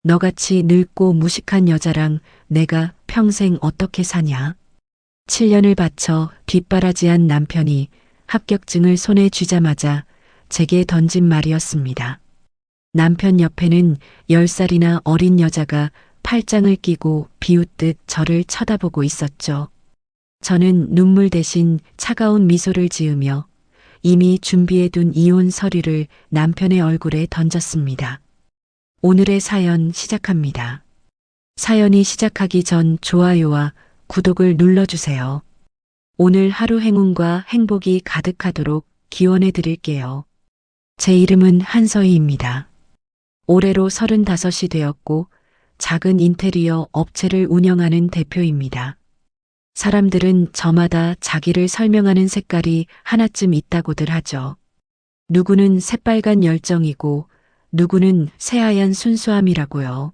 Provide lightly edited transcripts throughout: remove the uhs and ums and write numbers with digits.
너같이 늙고 무식한 여자랑 내가 평생 어떻게 사냐? 7년을 바쳐 뒷바라지한 남편이 합격증을 손에 쥐자마자 제게 던진 말이었습니다. 남편 옆에는 10살이나 어린 여자가 팔짱을 끼고 비웃듯 저를 쳐다보고 있었죠. 저는 눈물 대신 차가운 미소를 지으며 이미 준비해둔 이혼 서류를 남편의 얼굴에 던졌습니다. 오늘의 사연 시작합니다. 사연이 시작하기 전 좋아요와 구독을 눌러주세요. 오늘 하루 행운과 행복이 가득하도록 기원해 드릴게요. 제 이름은 한서희입니다. 올해로 35이 되었고 작은 인테리어 업체를 운영하는 대표입니다. 사람들은 저마다 자기를 설명하는 색깔이 하나쯤 있다고들 하죠. 누구는 새빨간 열정이고 누구는 새하얀 순수함이라고요.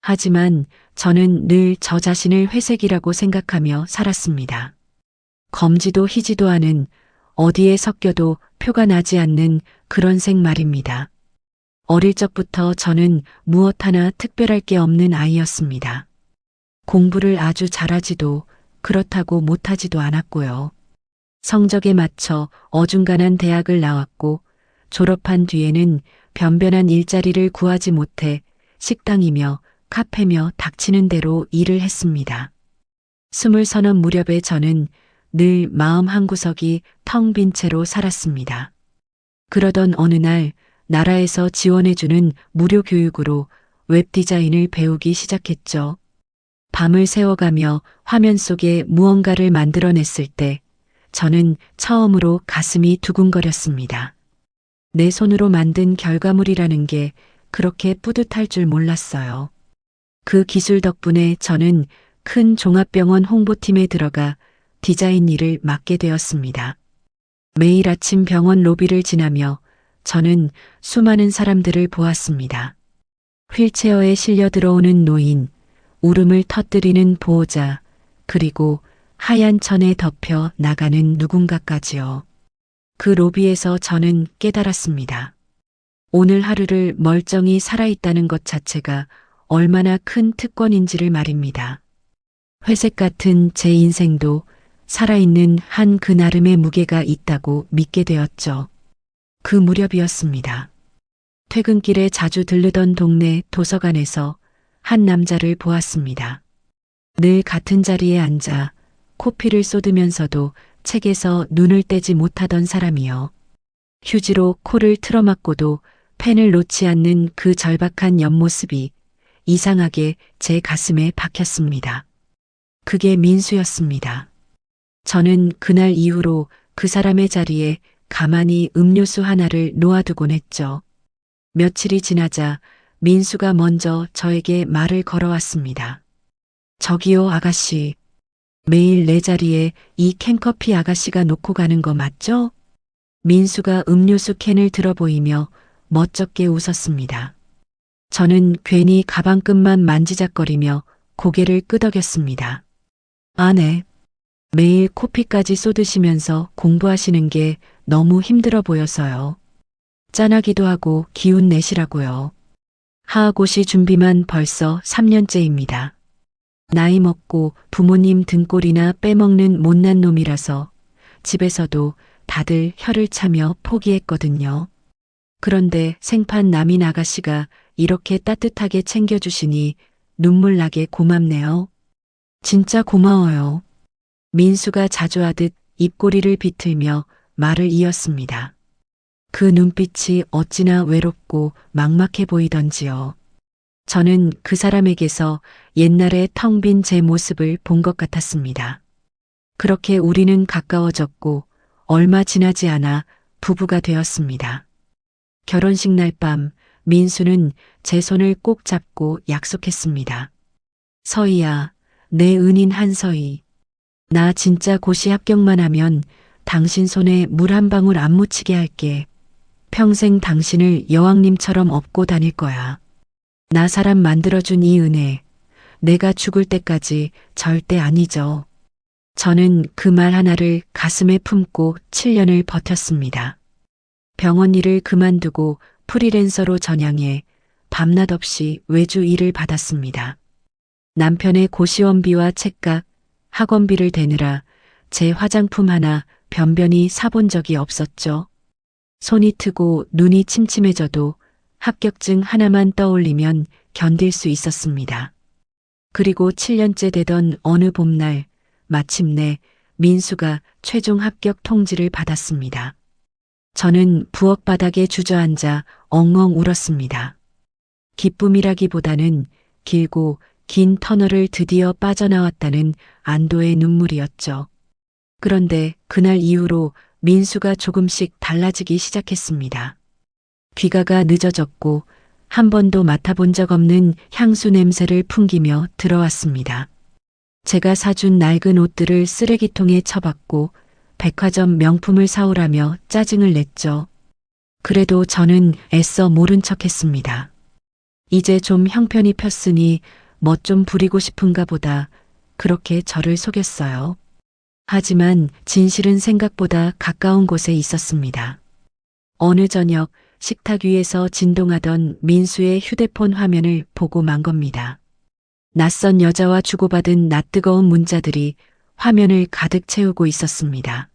하지만 저는 늘 저 자신을 회색이라고 생각하며 살았습니다. 검지도 희지도 않은 어디에 섞여도 표가 나지 않는 그런 색 말입니다. 어릴 적부터 저는 무엇 하나 특별할 게 없는 아이였습니다. 공부를 아주 잘하지도 그렇다고 못하지도 않았고요. 성적에 맞춰 어중간한 대학을 나왔고 졸업한 뒤에는 변변한 일자리를 구하지 못해 식당이며 카페며 닥치는 대로 일을 했습니다. 20 무렵에 저는 늘 마음 한구석이 텅 빈 채로 살았습니다. 그러던 어느 날 나라에서 지원해주는 무료 교육으로 웹디자인을 배우기 시작했죠. 밤을 새워가며 화면 속에 무언가를 만들어냈을 때 저는 처음으로 가슴이 두근거렸습니다. 내 손으로 만든 결과물이라는 게 그렇게 뿌듯할 줄 몰랐어요. 그 기술 덕분에 저는 큰 종합병원 홍보팀에 들어가 디자인 일을 맡게 되었습니다. 매일 아침 병원 로비를 지나며 저는 수많은 사람들을 보았습니다. 휠체어에 실려 들어오는 노인, 울음을 터뜨리는 보호자, 그리고 하얀 천에 덮여 나가는 누군가까지요. 그 로비에서 저는 깨달았습니다. 오늘 하루를 멀쩡히 살아있다는 것 자체가 얼마나 큰 특권인지를 말입니다. 회색 같은 제 인생도 살아있는 한 그 나름의 무게가 있다고 믿게 되었죠. 그 무렵이었습니다. 퇴근길에 자주 들르던 동네 도서관에서 한 남자를 보았습니다. 늘 같은 자리에 앉아 코피를 쏟으면서도 책에서 눈을 떼지 못하던 사람이요. 휴지로 코를 틀어막고도 펜을 놓지 않는 그 절박한 옆모습이 이상하게 제 가슴에 박혔습니다. 그게 민수였습니다. 저는 그날 이후로 그 사람의 자리에 가만히 음료수 하나를 놓아두곤 했죠. 며칠이 지나자 민수가 먼저 저에게 말을 걸어왔습니다. 저기요 아가씨, 매일 내 자리에 이 캔커피 아가씨가 놓고 가는 거 맞죠? 민수가 음료수 캔을 들어 보이며 멋쩍게 웃었습니다. 저는 괜히 가방끈만 만지작거리며 고개를 끄덕였습니다. 아, 네. 매일 코피까지 쏟으시면서 공부하시는 게 너무 힘들어 보여서요. 짠하기도 하고 기운 내시라고요. 하하고시 준비만 벌써 3년째입니다. 나이 먹고 부모님 등골이나 빼먹는 못난 놈이라서 집에서도 다들 혀를 차며 포기했거든요. 그런데 생판 남인 아가씨가 이렇게 따뜻하게 챙겨주시니 눈물 나게 고맙네요. 진짜 고마워요. 민수가 자주 하듯 입꼬리를 비틀며 말을 이었습니다. 그 눈빛이 어찌나 외롭고 막막해 보이던지요. 저는 그 사람에게서 옛날에 텅 빈 제 모습을 본 것 같았습니다. 그렇게 우리는 가까워졌고 얼마 지나지 않아 부부가 되었습니다. 결혼식 날 밤 민수는 제 손을 꼭 잡고 약속했습니다. 서희야, 내 은인 한서희. 나 진짜 고시 합격만 하면 당신 손에 물 한 방울 안 묻히게 할게. 평생 당신을 여왕님처럼 업고 다닐 거야. 나 사람 만들어준 이 은혜, 내가 죽을 때까지 절대 안 잊어. 저는 그 말 하나를 가슴에 품고 7년을 버텼습니다. 병원 일을 그만두고 프리랜서로 전향해 밤낮 없이 외주 일을 받았습니다. 남편의 고시원비와 책값, 학원비를 대느라 제 화장품 하나 변변히 사본 적이 없었죠. 손이 트고 눈이 침침해져도 합격증 하나만 떠올리면 견딜 수 있었습니다. 그리고 7년째 되던 어느 봄날 마침내 민수가 최종 합격 통지를 받았습니다. 저는 부엌 바닥에 주저앉아 엉엉 울었습니다. 기쁨이라기보다는 길고 긴 터널을 드디어 빠져나왔다는 안도의 눈물이었죠. 그런데 그날 이후로 민수가 조금씩 달라지기 시작했습니다. 귀가가 늦어졌고 한 번도 맡아본 적 없는 향수 냄새를 풍기며 들어왔습니다. 제가 사준 낡은 옷들을 쓰레기통에 처박고 백화점 명품을 사오라며 짜증을 냈죠. 그래도 저는 애써 모른 척했습니다. 이제 좀 형편이 폈으니 멋 좀 부리고 싶은가 보다 그렇게 저를 속였어요. 하지만 진실은 생각보다 가까운 곳에 있었습니다. 어느 저녁 식탁 위에서 진동하던 민수의 휴대폰 화면을 보고 만 겁니다. 낯선 여자와 주고받은 낯뜨거운 문자들이 화면을 가득 채우고 있었습니다.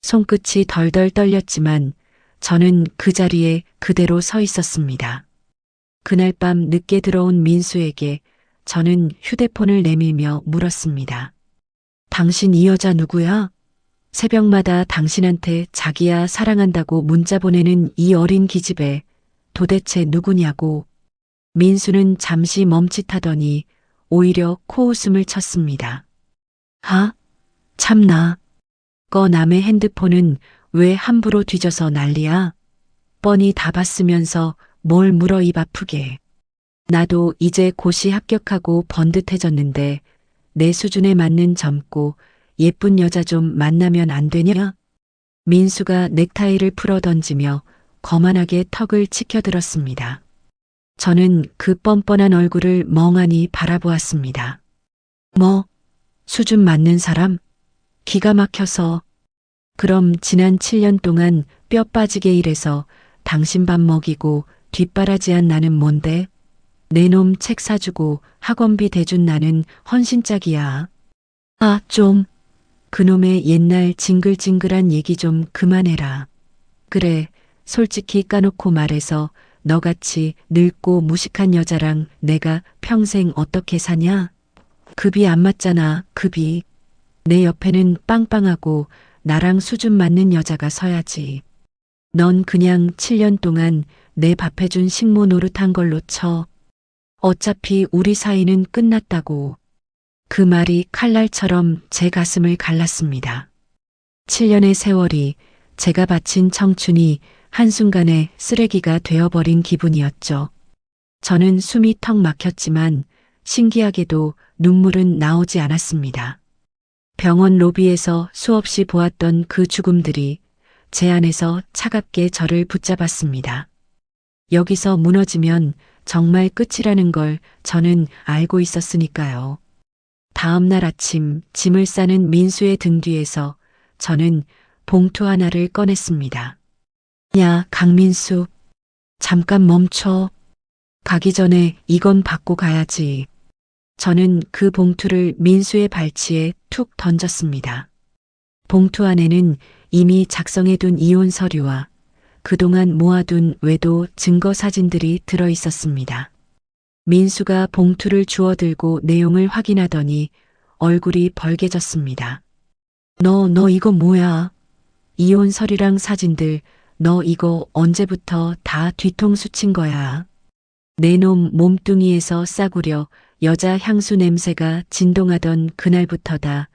손끝이 덜덜 떨렸지만 저는 그 자리에 그대로 서 있었습니다. 그날 밤 늦게 들어온 민수에게 저는 휴대폰을 내밀며 물었습니다. 당신 이 여자 누구야? 새벽마다 당신한테 자기야 사랑한다고 문자 보내는 이 어린 기집애 도대체 누구냐고. 민수는 잠시 멈칫하더니 오히려 코웃음을 쳤습니다. 아, 참나. 남의 핸드폰은 왜 함부로 뒤져서 난리야? 뻔히 다 봤으면서 뭘 물어 입 아프게. 나도 이제 고시 합격하고 번듯해졌는데 내 수준에 맞는 젊고 예쁜 여자 좀 만나면 안 되냐? 민수가 넥타이를 풀어 던지며 거만하게 턱을 치켜들었습니다. 저는 그 뻔뻔한 얼굴을 멍하니 바라보았습니다. 뭐, 수준 맞는 사람? 기가 막혀서. 그럼 지난 7년 동안 뼈 빠지게 일해서 당신 밥 먹이고 뒷바라지한 나는 뭔데? 내 놈 책 사주고 학원비 대준 나는 헌신짝이야. 아, 좀. 그놈의 옛날 징글징글한 얘기 좀 그만해라. 그래, 솔직히 까놓고 말해서 너같이 늙고 무식한 여자랑 내가 평생 어떻게 사냐? 급이 안 맞잖아, 급이. 내 옆에는 빵빵하고 나랑 수준 맞는 여자가 서야지. 넌 그냥 7년 동안 내 밥 해준 식모 노릇한 걸로 쳐. 어차피 우리 사이는 끝났다고. 그 말이 칼날처럼 제 가슴을 갈랐습니다. 7년의 세월이 제가 바친 청춘이 한순간에 쓰레기가 되어버린 기분이었죠. 저는 숨이 턱 막혔지만 신기하게도 눈물은 나오지 않았습니다. 병원 로비에서 수없이 보았던 그 죽음들이 제 안에서 차갑게 저를 붙잡았습니다. 여기서 무너지면 정말 끝이라는 걸 저는 알고 있었으니까요. 다음 날 아침 짐을 싸는 민수의 등 뒤에서 저는 봉투 하나를 꺼냈습니다. 야, 강민수. 잠깐 멈춰. 가기 전에 이건 받고 가야지. 저는 그 봉투를 민수의 발치에 툭 던졌습니다. 봉투 안에는 이미 작성해둔 이혼 서류와 그동안 모아둔 외도 증거 사진들이 들어 있었습니다. 민수가 봉투를 주워들고 내용을 확인하더니 얼굴이 벌개졌습니다. 너 이거 뭐야? 이혼 서류랑 사진들, 너 이거 언제부터 다 뒤통수 친 거야? 내 놈 몸뚱이에서 싸구려 여자 향수 냄새가 진동하던 그날부터다.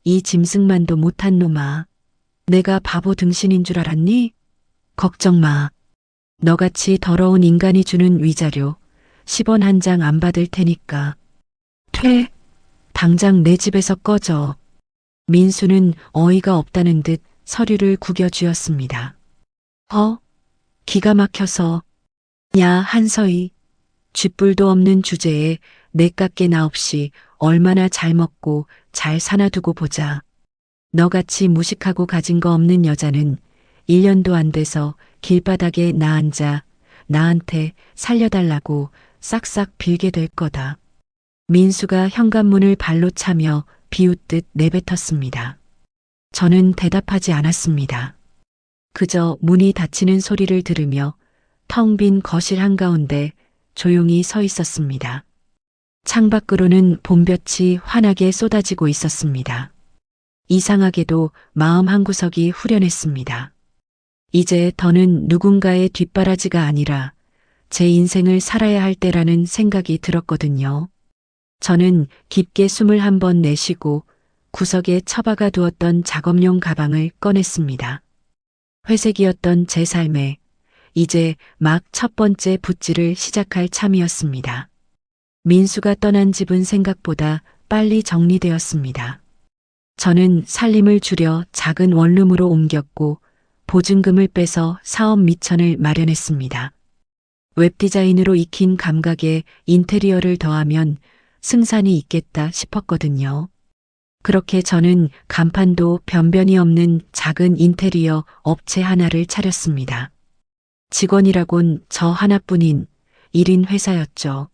이 짐승만도 못한 놈아. 내가 바보 등신인 줄 알았니? 걱정 마. 너같이 더러운 인간이 주는 위자료 10원 한 장 안 받을 테니까. 퇴. 당장 내 집에서 꺼져. 민수는 어이가 없다는 듯 서류를 구겨쥐었습니다. 기가 막혀서. 야, 한서희. 쥐뿔도 없는 주제에 내깎게 나 없이 얼마나 잘 먹고 잘 사나 두고 보자. 너같이 무식하고 가진 거 없는 여자는 1년도 안 돼서 길바닥에 나 앉아 나한테 살려달라고 싹싹 빌게 될 거다. 민수가 현관문을 발로 차며 비웃듯 내뱉었습니다. 저는 대답하지 않았습니다. 그저 문이 닫히는 소리를 들으며 텅 빈 거실 한가운데 조용히 서 있었습니다. 창밖으로는 봄볕이 환하게 쏟아지고 있었습니다. 이상하게도 마음 한구석이 후련했습니다. 이제 더는 누군가의 뒷바라지가 아니라 제 인생을 살아야 할 때라는 생각이 들었거든요. 저는 깊게 숨을 한번 내쉬고 구석에 처박아 두었던 작업용 가방을 꺼냈습니다. 회색이었던 제 삶에 이제 막 첫 번째 붓질을 시작할 참이었습니다. 민수가 떠난 집은 생각보다 빨리 정리되었습니다. 저는 살림을 줄여 작은 원룸으로 옮겼고 보증금을 빼서 사업 미천을 마련했습니다. 웹디자인으로 익힌 감각에 인테리어를 더하면 승산이 있겠다 싶었거든요. 그렇게 저는 간판도 변변이 없는 작은 인테리어 업체 하나를 차렸습니다. 직원이라곤 저 하나뿐인 1인 회사였죠.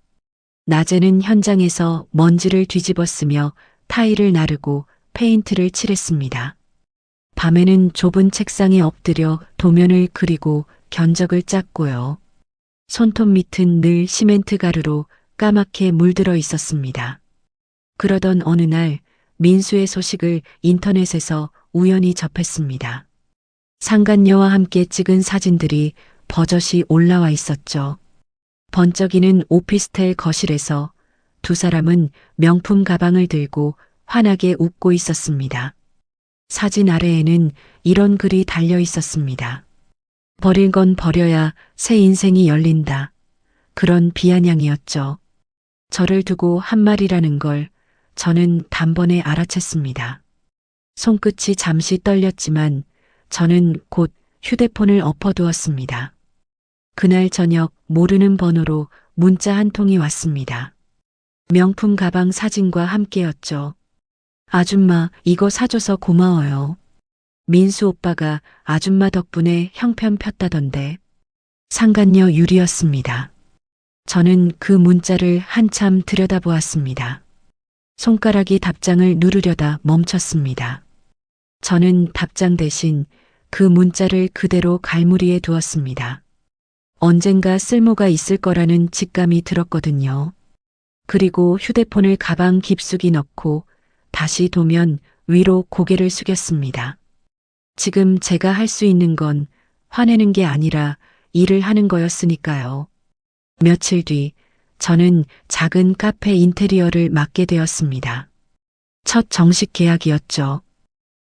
낮에는 현장에서 먼지를 뒤집었으며 타일을 나르고 페인트를 칠했습니다. 밤에는 좁은 책상에 엎드려 도면을 그리고 견적을 짰고요. 손톱 밑은 늘 시멘트 가루로 까맣게 물들어 있었습니다. 그러던 어느 날 민수의 소식을 인터넷에서 우연히 접했습니다. 상간녀와 함께 찍은 사진들이 버젓이 올라와 있었죠. 번쩍이는 오피스텔 거실에서 두 사람은 명품 가방을 들고 환하게 웃고 있었습니다. 사진 아래에는 이런 글이 달려 있었습니다. 버릴 건 버려야 새 인생이 열린다. 그런 비아냥이었죠. 저를 두고 한 말이라는 걸 저는 단번에 알아챘습니다. 손끝이 잠시 떨렸지만 저는 곧 휴대폰을 엎어두었습니다. 그날 저녁 모르는 번호로 문자 한 통이 왔습니다. 명품 가방 사진과 함께였죠. 아줌마, 이거 사줘서 고마워요. 민수 오빠가 아줌마 덕분에 형편 폈다던데. 상간녀 유리였습니다. 저는 그 문자를 한참 들여다보았습니다. 손가락이 답장을 누르려다 멈췄습니다. 저는 답장 대신 그 문자를 그대로 갈무리에 두었습니다. 언젠가 쓸모가 있을 거라는 직감이 들었거든요. 그리고 휴대폰을 가방 깊숙이 넣고 다시 도면 위로 고개를 숙였습니다. 지금 제가 할 수 있는 건 화내는 게 아니라 일을 하는 거였으니까요. 며칠 뒤 저는 작은 카페 인테리어를 맡게 되었습니다. 첫 정식 계약이었죠.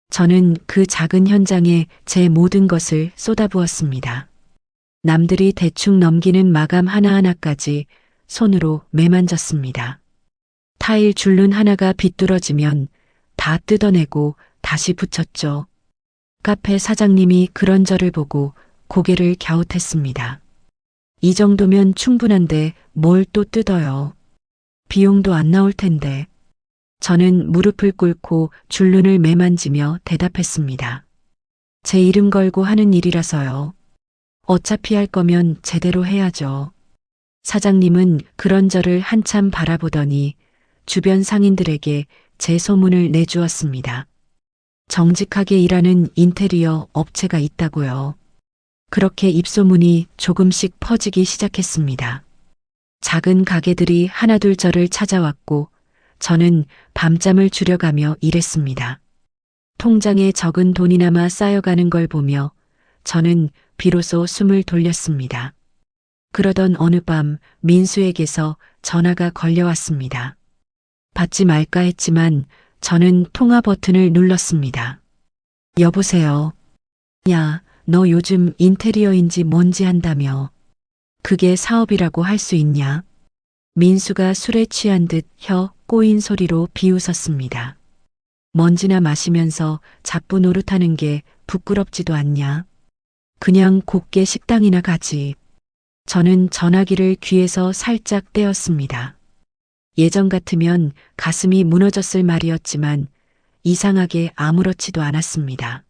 저는 그 작은 현장에 제 모든 것을 쏟아부었습니다. 남들이 대충 넘기는 마감 하나하나까지 손으로 매만졌습니다. 타일 줄눈 하나가 비뚤어지면 다 뜯어내고 다시 붙였죠. 카페 사장님이 그런 저를 보고 고개를 갸웃했습니다. 이 정도면 충분한데 뭘 또 뜯어요. 비용도 안 나올 텐데. 저는 무릎을 꿇고 줄눈을 매만지며 대답했습니다. 제 이름 걸고 하는 일이라서요. 어차피 할 거면 제대로 해야죠. 사장님은 그런 저를 한참 바라보더니 주변 상인들에게 제 소문을 내주었습니다. 정직하게 일하는 인테리어 업체가 있다고요. 그렇게 입소문이 조금씩 퍼지기 시작했습니다. 작은 가게들이 하나둘 저를 찾아왔고 저는 밤잠을 줄여가며 일했습니다. 통장에 적은 돈이나마 쌓여가는 걸 보며 저는 비로소 숨을 돌렸습니다. 그러던 어느 밤 민수에게서 전화가 걸려왔습니다. 받지 말까 했지만 저는 통화 버튼을 눌렀습니다. 여보세요. 야, 너 요즘 인테리어인지 뭔지 한다며. 그게 사업이라고 할 수 있냐? 민수가 술에 취한 듯 혀 꼬인 소리로 비웃었습니다. 먼지나 마시면서 잡부 노릇하는 게 부끄럽지도 않냐? 그냥 곱게 식당이나 가지. 저는 전화기를 귀에서 살짝 떼었습니다. 예전 같으면 가슴이 무너졌을 말이었지만 이상하게 아무렇지도 않았습니다.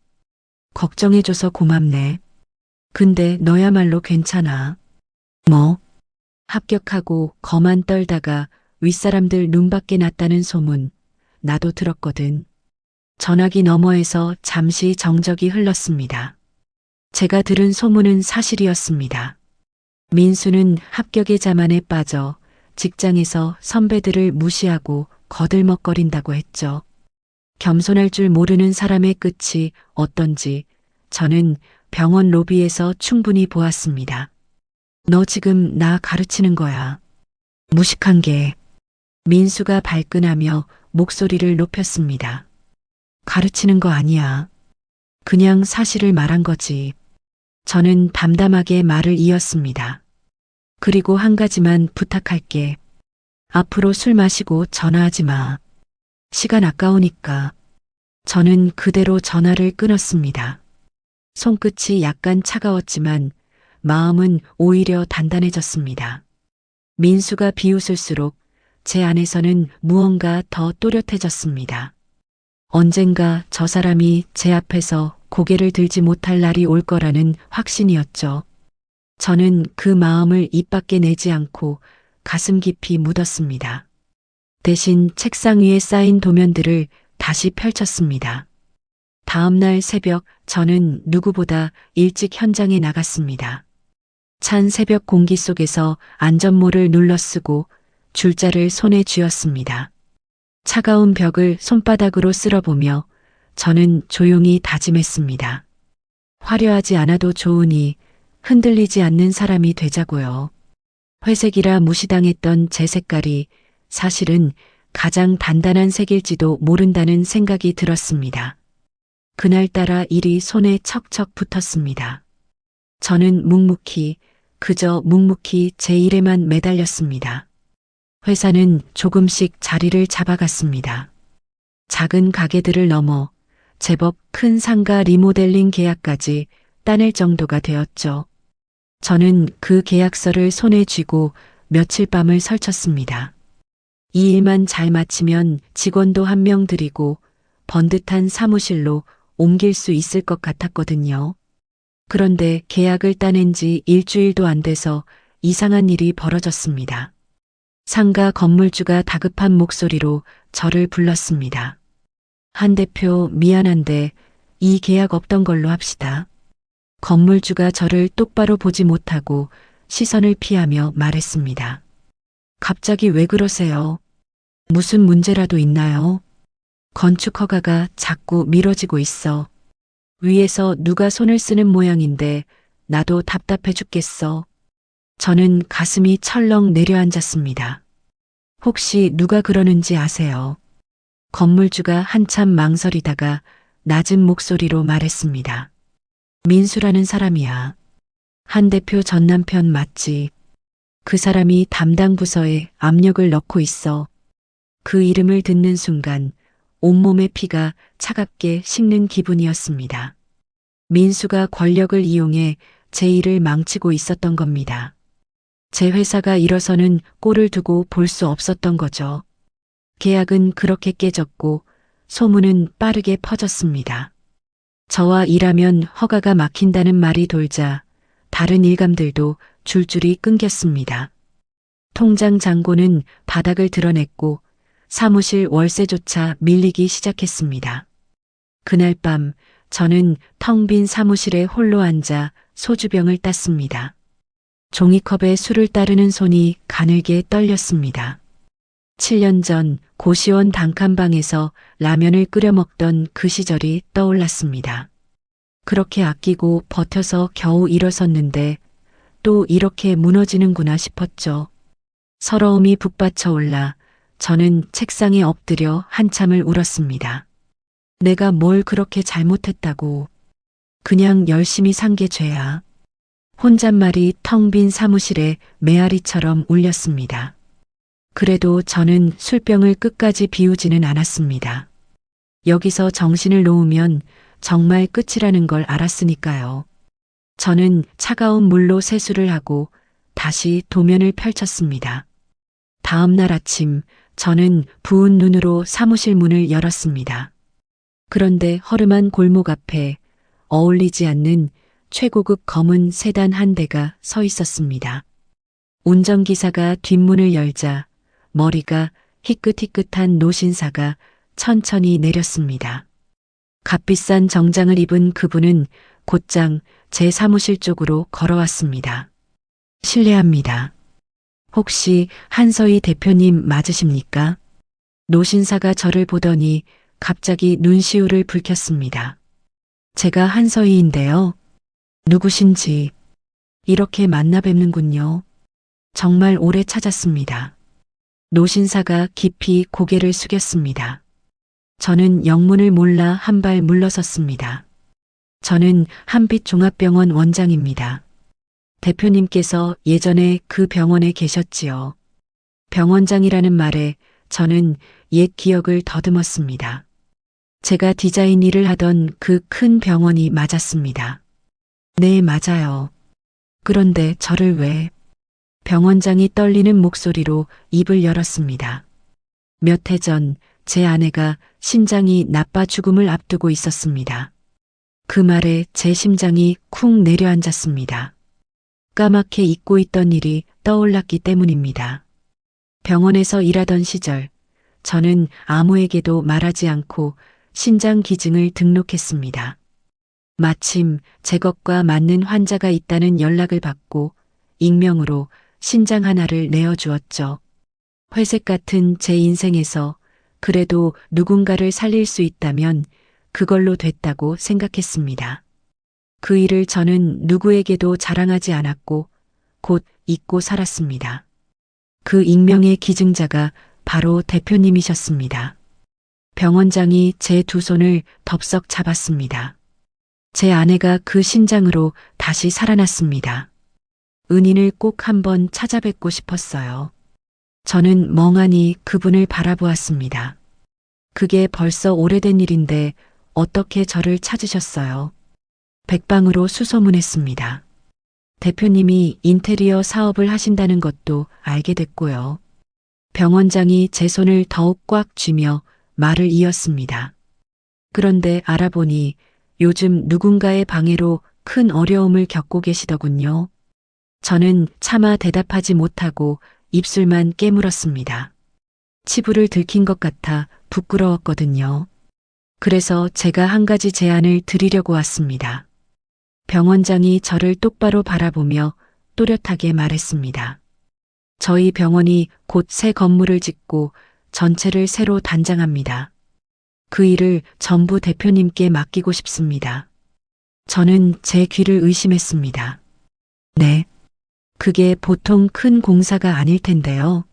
걱정해줘서 고맙네. 근데 너야말로 괜찮아. 뭐? 합격하고 거만 떨다가 윗사람들 눈밖에 났다는 소문 나도 들었거든. 전화기 너머에서 잠시 정적이 흘렀습니다. 제가 들은 소문은 사실이었습니다. 민수는 합격의 자만에 빠져 직장에서 선배들을 무시하고 거들먹거린다고 했죠. 겸손할 줄 모르는 사람의 끝이 어떤지 저는 병원 로비에서 충분히 보았습니다. 너 지금 나 가르치는 거야. 무식한 게. 민수가 발끈하며 목소리를 높였습니다. 가르치는 거 아니야. 그냥 사실을 말한 거지. 저는 담담하게 말을 이었습니다. 그리고 한 가지만 부탁할게. 앞으로 술 마시고 전화하지 마. 시간 아까우니까. 저는 그대로 전화를 끊었습니다. 손끝이 약간 차가웠지만 마음은 오히려 단단해졌습니다. 민수가 비웃을수록 제 안에서는 무언가 더 또렷해졌습니다. 언젠가 저 사람이 제 앞에서 고개를 들지 못할 날이 올 거라는 확신이었죠. 저는 그 마음을 입 밖에 내지 않고 가슴 깊이 묻었습니다. 대신 책상 위에 쌓인 도면들을 다시 펼쳤습니다. 다음 날 새벽 저는 누구보다 일찍 현장에 나갔습니다. 찬 새벽 공기 속에서 안전모를 눌러쓰고 줄자를 손에 쥐었습니다. 차가운 벽을 손바닥으로 쓸어보며 저는 조용히 다짐했습니다. 화려하지 않아도 좋으니 흔들리지 않는 사람이 되자고요. 회색이라 무시당했던 제 색깔이 사실은 가장 단단한 색일지도 모른다는 생각이 들었습니다. 그날따라 일이 손에 척척 붙었습니다. 저는 그저 묵묵히 제 일에만 매달렸습니다. 회사는 조금씩 자리를 잡아갔습니다. 작은 가게들을 넘어 제법 큰 상가 리모델링 계약까지 따낼 정도가 되었죠. 저는 그 계약서를 손에 쥐고 며칠 밤을 설쳤습니다. 이 일만 잘 마치면 직원도 한 명 들이고 번듯한 사무실로 옮길 수 있을 것 같았거든요. 그런데 계약을 따낸 지 일주일도 안 돼서 이상한 일이 벌어졌습니다. 상가 건물주가 다급한 목소리로 저를 불렀습니다. 한 대표 미안한데 이 계약 없던 걸로 합시다. 건물주가 저를 똑바로 보지 못하고 시선을 피하며 말했습니다. 갑자기 왜 그러세요? 무슨 문제라도 있나요? 건축 허가가 자꾸 미뤄지고 있어. 위에서 누가 손을 쓰는 모양인데 나도 답답해 죽겠어. 저는 가슴이 철렁 내려앉았습니다. 혹시 누가 그러는지 아세요? 건물주가 한참 망설이다가 낮은 목소리로 말했습니다. 민수라는 사람이야. 한 대표 전 남편 맞지? 그 사람이 담당 부서에 압력을 넣고 있어. 그 이름을 듣는 순간 온몸의 피가 차갑게 식는 기분이었습니다. 민수가 권력을 이용해 제 일을 망치고 있었던 겁니다. 제 회사가 일어서는 꼴을 두고 볼 수 없었던 거죠. 계약은 그렇게 깨졌고 소문은 빠르게 퍼졌습니다. 저와 일하면 허가가 막힌다는 말이 돌자 다른 일감들도 줄줄이 끊겼습니다. 통장 잔고는 바닥을 드러냈고 사무실 월세조차 밀리기 시작했습니다. 그날 밤 저는 텅 빈 사무실에 홀로 앉아 소주병을 땄습니다. 종이컵에 술을 따르는 손이 가늘게 떨렸습니다. 7년 전 고시원 단칸방에서 라면을 끓여 먹던 그 시절이 떠올랐습니다. 그렇게 아끼고 버텨서 겨우 일어섰는데 또 이렇게 무너지는구나 싶었죠. 서러움이 북받쳐 올라 저는 책상에 엎드려 한참을 울었습니다. 내가 뭘 그렇게 잘못했다고. 그냥 열심히 산 게 죄야. 혼잣말이 텅 빈 사무실에 메아리처럼 울렸습니다. 그래도 저는 술병을 끝까지 비우지는 않았습니다. 여기서 정신을 놓으면 정말 끝이라는 걸 알았으니까요. 저는 차가운 물로 세수를 하고 다시 도면을 펼쳤습니다. 다음 날 아침 저는 부은 눈으로 사무실 문을 열었습니다. 그런데 허름한 골목 앞에 어울리지 않는 최고급 검은 세단 한 대가 서 있었습니다. 운전기사가 뒷문을 열자 머리가 희끗희끗한 노신사가 천천히 내렸습니다. 값비싼 정장을 입은 그분은 곧장 제 사무실 쪽으로 걸어왔습니다. 실례합니다. 혹시 한서희 대표님 맞으십니까? 노신사가 저를 보더니 갑자기 눈시울을 붉혔습니다. 제가 한서희인데요. 누구신지 이렇게 만나 뵙는군요. 정말 오래 찾았습니다. 노신사가 깊이 고개를 숙였습니다. 저는 영문을 몰라 한 발 물러섰습니다. 저는 한빛종합병원 원장입니다. 대표님께서 예전에 그 병원에 계셨지요. 병원장이라는 말에 저는 옛 기억을 더듬었습니다. 제가 디자인 일을 하던 그 큰 병원이 맞았습니다. 네, 맞아요. 그런데 저를 왜? 병원장이 떨리는 목소리로 입을 열었습니다. 몇 해 전 제 아내가 신장이 나빠 죽음을 앞두고 있었습니다. 그 말에 제 심장이 쿵 내려앉았습니다. 까맣게 잊고 있던 일이 떠올랐기 때문입니다. 병원에서 일하던 시절 저는 아무에게도 말하지 않고 신장 기증을 등록했습니다. 마침 제 것과 맞는 환자가 있다는 연락을 받고 익명으로 신장 하나를 내어주었죠. 회색 같은 제 인생에서 그래도 누군가를 살릴 수 있다면 그걸로 됐다고 생각했습니다. 그 일을 저는 누구에게도 자랑하지 않았고 곧 잊고 살았습니다. 그 익명의 기증자가 바로 대표님이셨습니다. 병원장이 제 두 손을 덥석 잡았습니다. 제 아내가 그 신장으로 다시 살아났습니다. 은인을 꼭 한번 찾아뵙고 싶었어요. 저는 멍하니 그분을 바라보았습니다. 그게 벌써 오래된 일인데 어떻게 저를 찾으셨어요? 백방으로 수소문했습니다. 대표님이 인테리어 사업을 하신다는 것도 알게 됐고요. 병원장이 제 손을 더욱 꽉 쥐며 말을 이었습니다. 그런데 알아보니 요즘 누군가의 방해로 큰 어려움을 겪고 계시더군요. 저는 차마 대답하지 못하고 입술만 깨물었습니다. 치부를 들킨 것 같아 부끄러웠거든요. 그래서 제가 한 가지 제안을 드리려고 왔습니다. 병원장이 저를 똑바로 바라보며 또렷하게 말했습니다. 저희 병원이 곧 새 건물을 짓고 전체를 새로 단장합니다. 그 일을 전부 대표님께 맡기고 싶습니다. 저는 제 귀를 의심했습니다. 네. 그게 보통 큰 공사가 아닐 텐데요.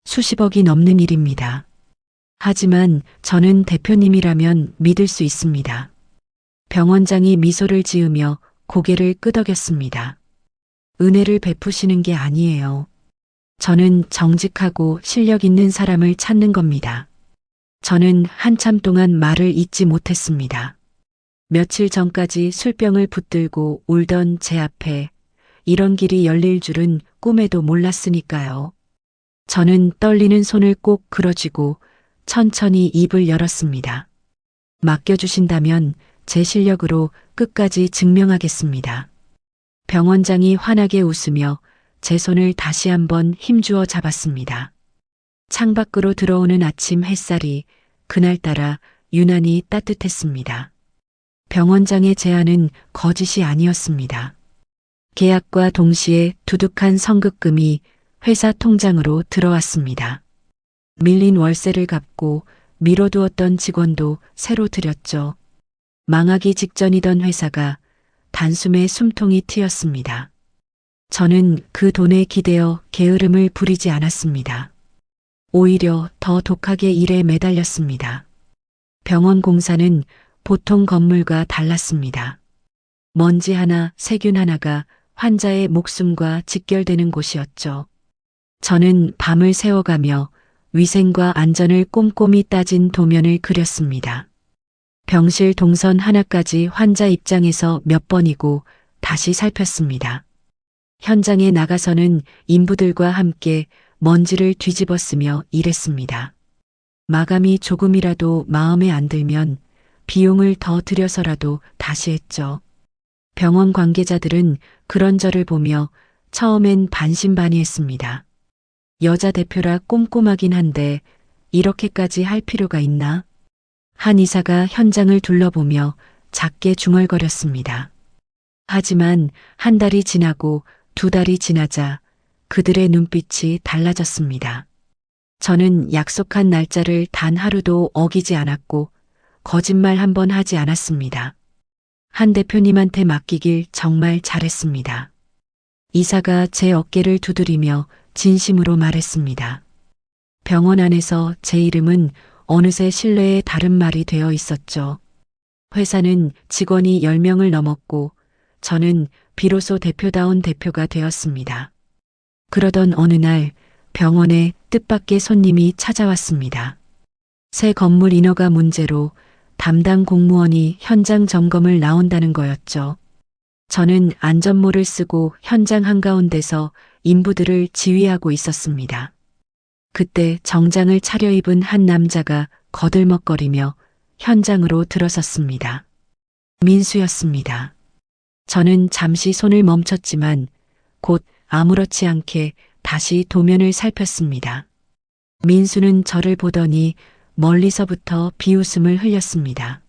수십억이 넘는 일입니다. 하지만 저는 대표님이라면 믿을 수 있습니다. 병원장이 미소를 지으며 고개를 끄덕였습니다. 은혜를 베푸시는 게 아니에요. 저는 정직하고 실력 있는 사람을 찾는 겁니다. 저는 한참 동안 말을 잇지 못했습니다. 며칠 전까지 술병을 붙들고 울던 제 앞에 이런 길이 열릴 줄은 꿈에도 몰랐으니까요. 저는 떨리는 손을 꼭 그어쥐고 천천히 입을 열었습니다. 맡겨주신다면 제 실력으로 끝까지 증명하겠습니다. 병원장이 환하게 웃으며 제 손을 다시 한번 힘주어 잡았습니다. 창밖으로 들어오는 아침 햇살이 그날따라 유난히 따뜻했습니다. 병원장의 제안은 거짓이 아니었습니다. 계약과 동시에 두둑한 성급금이 회사 통장으로 들어왔습니다. 밀린 월세를 갚고 미뤄두었던 직원도 새로 들였죠. 망하기 직전이던 회사가 단숨에 숨통이 트였습니다. 저는 그 돈에 기대어 게으름을 부리지 않았습니다. 오히려 더 독하게 일에 매달렸습니다. 병원 공사는 보통 건물과 달랐습니다. 먼지 하나, 세균 하나가 환자의 목숨과 직결되는 곳이었죠. 저는 밤을 새워가며 위생과 안전을 꼼꼼히 따진 도면을 그렸습니다. 병실 동선 하나까지 환자 입장에서 몇 번이고 다시 살폈습니다. 현장에 나가서는 인부들과 함께 먼지를 뒤집어 쓰며 일했습니다. 마감이 조금이라도 마음에 안 들면 비용을 더 들여서라도 다시 했죠. 병원 관계자들은 그런 저를 보며 처음엔 반신반의했습니다. 여자 대표라 꼼꼼하긴 한데 이렇게까지 할 필요가 있나? 한 이사가 현장을 둘러보며 작게 중얼거렸습니다. 하지만 한 달이 지나고 두 달이 지나자 그들의 눈빛이 달라졌습니다. 저는 약속한 날짜를 단 하루도 어기지 않았고 거짓말 한 번 하지 않았습니다. 한 대표님한테 맡기길 정말 잘했습니다. 이사가 제 어깨를 두드리며 진심으로 말했습니다. 병원 안에서 제 이름은 어느새 신뢰의 다른 말이 되어 있었죠. 회사는 직원이 10명을 넘었고 저는 비로소 대표다운 대표가 되었습니다. 그러던 어느 날 병원에 뜻밖의 손님이 찾아왔습니다. 새 건물 인허가 문제로 담당 공무원이 현장 점검을 나온다는 거였죠. 저는 안전모를 쓰고 현장 한가운데서 인부들을 지휘하고 있었습니다. 그때 정장을 차려입은 한 남자가 거들먹거리며 현장으로 들어섰습니다. 민수였습니다. 저는 잠시 손을 멈췄지만 곧 아무렇지 않게 다시 도면을 살폈습니다. 민수는 저를 보더니 멀리서부터 비웃음을 흘렸습니다.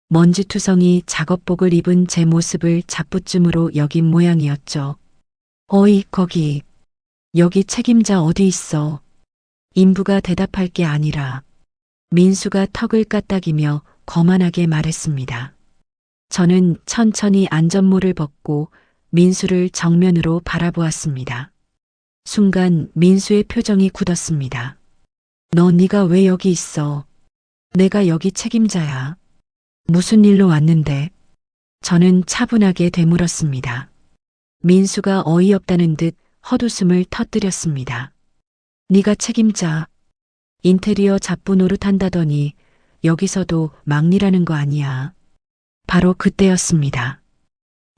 먼지투성이 작업복을 입은 제 모습을 잡부쯤으로 여긴 모양이었죠. 어이, 거기. 여기 책임자 어디 있어? 인부가 대답할 게 아니라 민수가 턱을 까딱이며 거만하게 말했습니다. 저는 천천히 안전모를 벗고 민수를 정면으로 바라보았습니다. 순간 민수의 표정이 굳었습니다. 너 네가 왜 여기 있어? 내가 여기 책임자야. 무슨 일로 왔는데? 저는 차분하게 되물었습니다. 민수가 어이없다는 듯 헛웃음을 터뜨렸습니다. 네가 책임자. 인테리어 잡부 노릇한다더니 여기서도 막리라는 거 아니야. 바로 그때였습니다.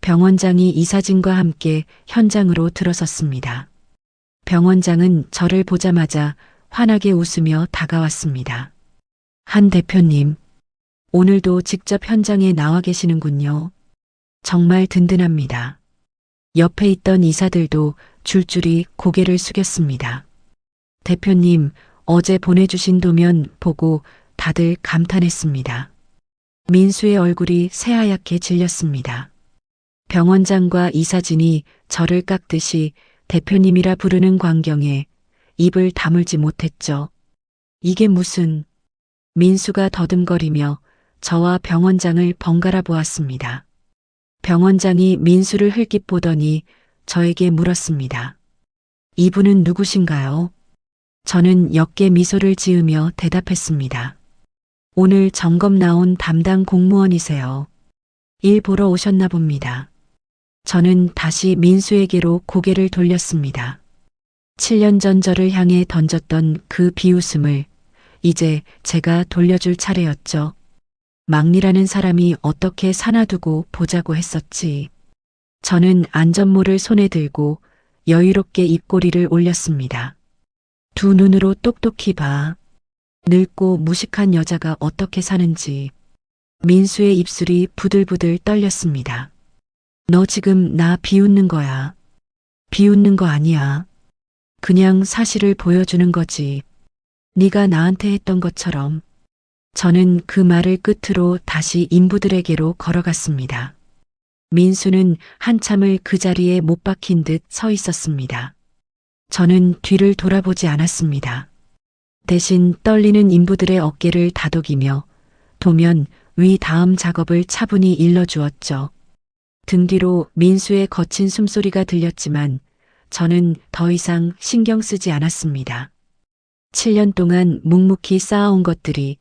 병원장이 이사진과 함께 현장으로 들어섰습니다. 병원장은 저를 보자마자 환하게 웃으며 다가왔습니다. 한 대표님, 오늘도 직접 현장에 나와 계시는군요. 정말 든든합니다. 옆에 있던 이사들도 줄줄이 고개를 숙였습니다. 대표님, 어제 보내주신 도면 보고 다들 감탄했습니다. 민수의 얼굴이 새하얗게 질렸습니다. 병원장과 이사진이 저를 깎듯이 대표님이라 부르는 광경에 입을 다물지 못했죠. 이게 무슨... 민수가 더듬거리며 저와 병원장을 번갈아 보았습니다. 병원장이 민수를 흘낏 보더니 저에게 물었습니다. 이분은 누구신가요? 저는 역게 미소를 지으며 대답했습니다. 오늘 점검 나온 담당 공무원이세요. 일 보러 오셨나 봅니다. 저는 다시 민수에게로 고개를 돌렸습니다. 7년 전 저를 향해 던졌던 그 비웃음을 이제 제가 돌려줄 차례였죠. 막리라는 사람이 어떻게 사놔두고 보자고 했었지. 저는 안전모를 손에 들고 여유롭게 입꼬리를 올렸습니다. 두 눈으로 똑똑히 봐. 늙고 무식한 여자가 어떻게 사는지. 민수의 입술이 부들부들 떨렸습니다. 너 지금 나 비웃는 거야. 비웃는 거 아니야. 그냥 사실을 보여주는 거지. 네가 나한테 했던 것처럼. 저는 그 말을 끝으로 다시 인부들에게로 걸어갔습니다. 민수는 한참을 그 자리에 못 박힌 듯 서 있었습니다. 저는 뒤를 돌아보지 않았습니다. 대신 떨리는 인부들의 어깨를 다독이며 도면 위 다음 작업을 차분히 일러주었죠. 등 뒤로 민수의 거친 숨소리가 들렸지만 저는 더 이상 신경 쓰지 않았습니다. 7년 동안 묵묵히 쌓아온 것들이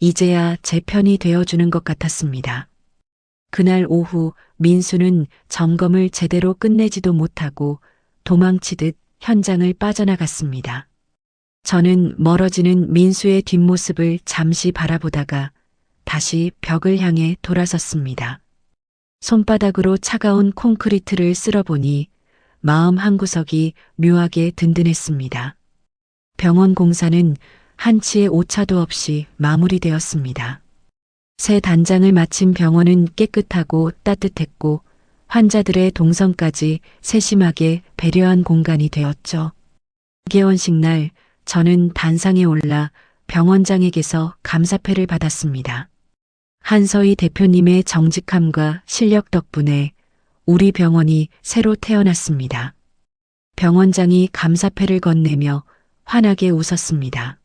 이제야 제 편이 되어주는 것 같았습니다. 그날 오후 민수는 점검을 제대로 끝내지도 못하고 도망치듯 현장을 빠져나갔습니다. 저는 멀어지는 민수의 뒷모습을 잠시 바라보다가 다시 벽을 향해 돌아섰습니다. 손바닥으로 차가운 콘크리트를 쓸어보니 마음 한구석이 묘하게 든든했습니다. 병원 공사는 한치의 오차도 없이 마무리되었습니다. 새 단장을 마친 병원은 깨끗하고 따뜻했고 환자들의 동선까지 세심하게 배려한 공간이 되었죠. 개원식 날 저는 단상에 올라 병원장에게서 감사패를 받았습니다. 한서희 대표님의 정직함과 실력 덕분에 우리 병원이 새로 태어났습니다. 병원장이 감사패를 건네며 환하게 웃었습니다.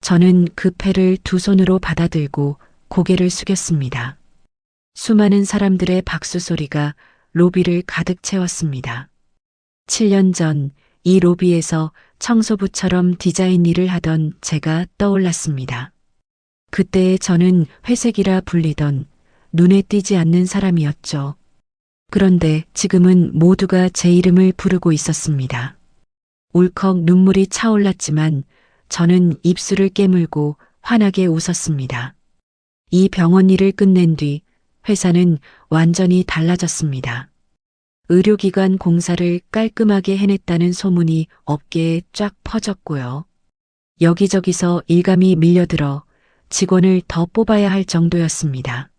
저는 그 패를 두 손으로 받아들고 고개를 숙였습니다. 수많은 사람들의 박수 소리가 로비를 가득 채웠습니다. 7년 전 이 로비에서 청소부처럼 디자인 일을 하던 제가 떠올랐습니다. 그때의 저는 회색이라 불리던 눈에 띄지 않는 사람이었죠. 그런데 지금은 모두가 제 이름을 부르고 있었습니다. 울컥 눈물이 차올랐지만 저는 입술을 깨물고 환하게 웃었습니다. 이 병원 일을 끝낸 뒤 회사는 완전히 달라졌습니다. 의료기관 공사를 깔끔하게 해냈다는 소문이 업계에 쫙 퍼졌고요. 여기저기서 일감이 밀려들어 직원을 더 뽑아야 할 정도였습니다.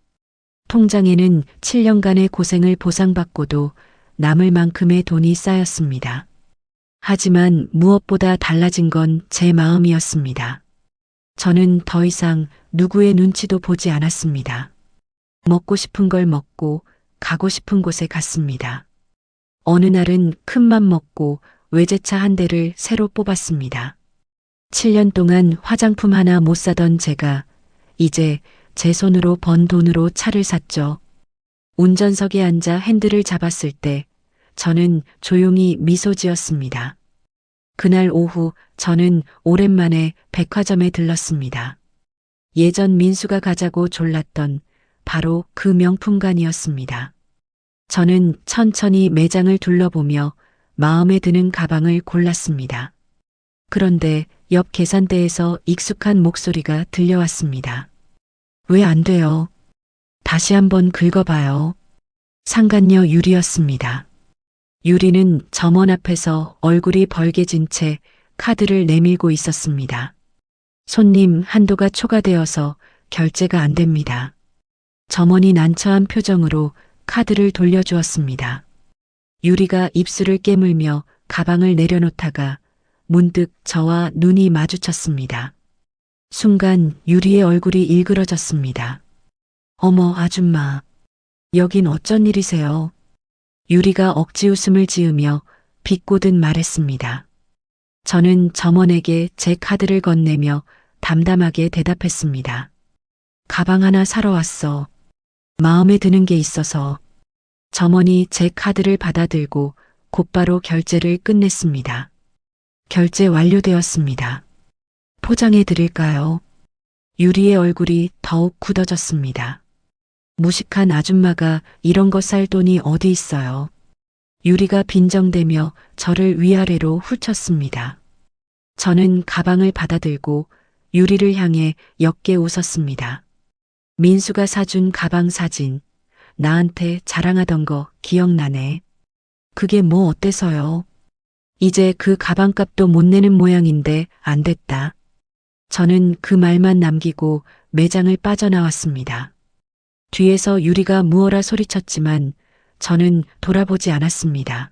통장에는 7년간의 고생을 보상받고도 남을 만큼의 돈이 쌓였습니다. 하지만 무엇보다 달라진 건 제 마음이었습니다. 저는 더 이상 누구의 눈치도 보지 않았습니다. 먹고 싶은 걸 먹고 가고 싶은 곳에 갔습니다. 어느 날은 큰맘 먹고 외제차 한 대를 새로 뽑았습니다. 7년 동안 화장품 하나 못 사던 제가 이제 제 손으로 번 돈으로 차를 샀죠. 운전석에 앉아 핸들을 잡았을 때 저는 조용히 미소 지었습니다. 그날 오후 저는 오랜만에 백화점에 들렀습니다. 예전 민수가 가자고 졸랐던 바로 그 명품관이었습니다. 저는 천천히 매장을 둘러보며 마음에 드는 가방을 골랐습니다. 그런데 옆 계산대에서 익숙한 목소리가 들려왔습니다. 왜 안 돼요? 다시 한번 긁어봐요. 상간녀 유리였습니다. 유리는 점원 앞에서 얼굴이 벌개진 채 카드를 내밀고 있었습니다. 손님 한도가 초과되어서 결제가 안 됩니다. 점원이 난처한 표정으로 카드를 돌려주었습니다. 유리가 입술을 깨물며 가방을 내려놓다가 문득 저와 눈이 마주쳤습니다. 순간 유리의 얼굴이 일그러졌습니다. 어머 아줌마, 여긴 어쩐 일이세요? 유리가 억지 웃음을 지으며 비꼬듯 말했습니다. 저는 점원에게 제 카드를 건네며 담담하게 대답했습니다. 가방 하나 사러 왔어. 마음에 드는 게 있어서. 점원이 제 카드를 받아들고 곧바로 결제를 끝냈습니다. 결제 완료되었습니다. 포장해 드릴까요? 유리의 얼굴이 더욱 굳어졌습니다. 무식한 아줌마가 이런 거 살 돈이 어디 있어요. 유리가 빈정대며 저를 위아래로 훑쳤습니다. 저는 가방을 받아들고 유리를 향해 옅게 웃었습니다. 민수가 사준 가방 사진, 나한테 자랑하던 거 기억나네. 그게 뭐 어때서요? 이제 그 가방값도 못 내는 모양인데 안 됐다. 저는 그 말만 남기고 매장을 빠져나왔습니다. 뒤에서 유리가 무어라 소리쳤지만 저는 돌아보지 않았습니다.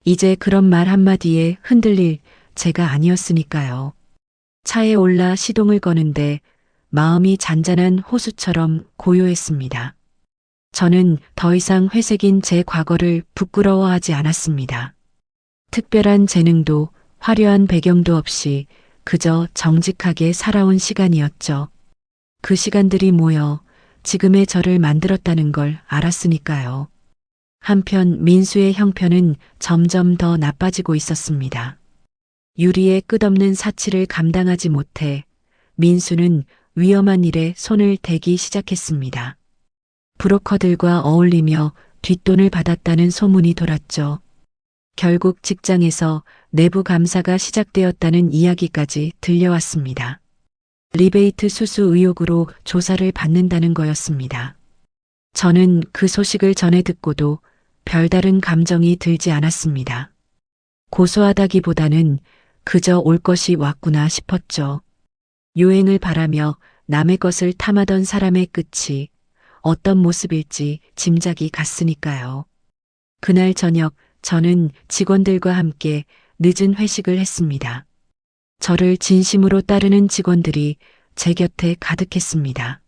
이제 그런 말 한마디에 흔들릴 제가 아니었으니까요. 차에 올라 시동을 거는데 마음이 잔잔한 호수처럼 고요했습니다. 저는 더 이상 회색인 제 과거를 부끄러워하지 않았습니다. 특별한 재능도 화려한 배경도 없이 그저 정직하게 살아온 시간이었죠. 그 시간들이 모여 지금의 저를 만들었다는 걸 알았으니까요. 한편 민수의 형편은 점점 더 나빠지고 있었습니다. 유리의 끝없는 사치를 감당하지 못해 민수는 위험한 일에 손을 대기 시작했습니다. 브로커들과 어울리며 뒷돈을 받았다는 소문이 돌았죠. 결국 직장에서 내부 감사가 시작되었다는 이야기까지 들려왔습니다. 리베이트 수수 의혹으로 조사를 받는다는 거였습니다. 저는 그 소식을 전해 듣고도 별다른 감정이 들지 않았습니다. 고소하다기보다는 그저 올 것이 왔구나 싶었죠. 요행을 바라며 남의 것을 탐하던 사람의 끝이 어떤 모습일지 짐작이 갔으니까요. 그날 저녁 저는 직원들과 함께 늦은 회식을 했습니다. 저를 진심으로 따르는 직원들이 제 곁에 가득했습니다.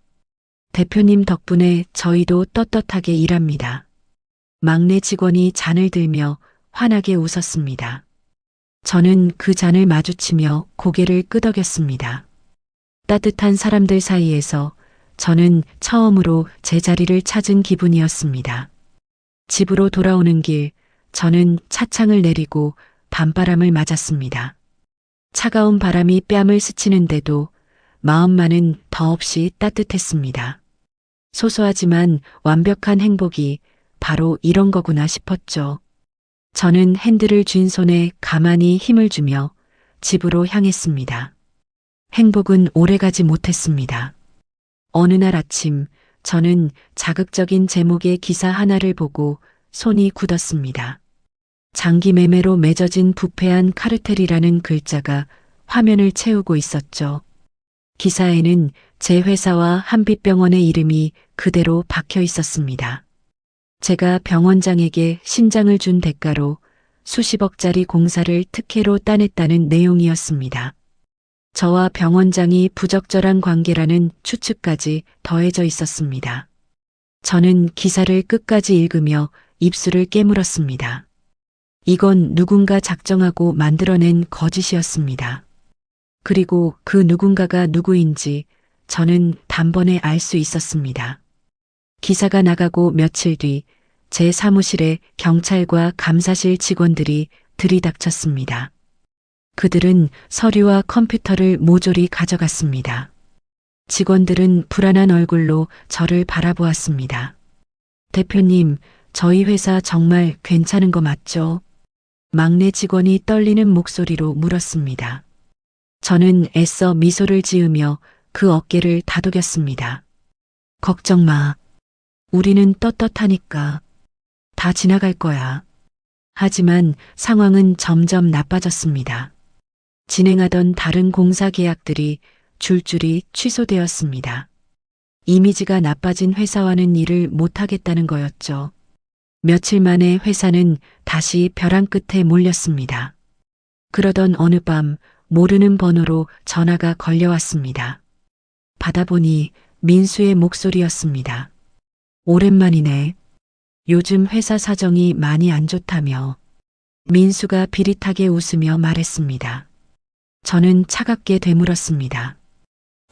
대표님 덕분에 저희도 떳떳하게 일합니다. 막내 직원이 잔을 들며 환하게 웃었습니다. 저는 그 잔을 마주치며 고개를 끄덕였습니다. 따뜻한 사람들 사이에서 저는 처음으로 제 자리를 찾은 기분이었습니다. 집으로 돌아오는 길, 저는 차창을 내리고 밤바람을 맞았습니다. 차가운 바람이 뺨을 스치는데도 마음만은 더없이 따뜻했습니다. 소소하지만 완벽한 행복이 바로 이런 거구나 싶었죠. 저는 핸들을 쥔 손에 가만히 힘을 주며 집으로 향했습니다. 행복은 오래가지 못했습니다. 어느 날 아침 저는 자극적인 제목의 기사 하나를 보고 손이 굳었습니다. 장기 매매로 맺어진 부패한 카르텔이라는 글자가 화면을 채우고 있었죠. 기사에는 제 회사와 한빛병원의 이름이 그대로 박혀 있었습니다. 제가 병원장에게 심장을 준 대가로 수십억짜리 공사를 특혜로 따냈다는 내용이었습니다. 저와 병원장이 부적절한 관계라는 추측까지 더해져 있었습니다. 저는 기사를 끝까지 읽으며 입술을 깨물었습니다. 이건 누군가 작정하고 만들어낸 거짓이었습니다. 그리고 그 누군가가 누구인지 저는 단번에 알 수 있었습니다. 기사가 나가고 며칠 뒤 제 사무실에 경찰과 감사실 직원들이 들이닥쳤습니다. 그들은 서류와 컴퓨터를 모조리 가져갔습니다. 직원들은 불안한 얼굴로 저를 바라보았습니다. 대표님, 저희 회사 정말 괜찮은 거 맞죠? 막내 직원이 떨리는 목소리로 물었습니다. 저는 애써 미소를 지으며 그 어깨를 다독였습니다. 걱정 마. 우리는 떳떳하니까. 다 지나갈 거야. 하지만 상황은 점점 나빠졌습니다. 진행하던 다른 공사 계약들이 줄줄이 취소되었습니다. 이미지가 나빠진 회사와는 일을 못하겠다는 거였죠. 며칠 만에 회사는 다시 벼랑 끝에 몰렸습니다. 그러던 어느 밤 모르는 번호로 전화가 걸려왔습니다. 받아보니 민수의 목소리였습니다. 오랜만이네. 요즘 회사 사정이 많이 안 좋다며. 민수가 비릿하게 웃으며 말했습니다. 저는 차갑게 되물었습니다.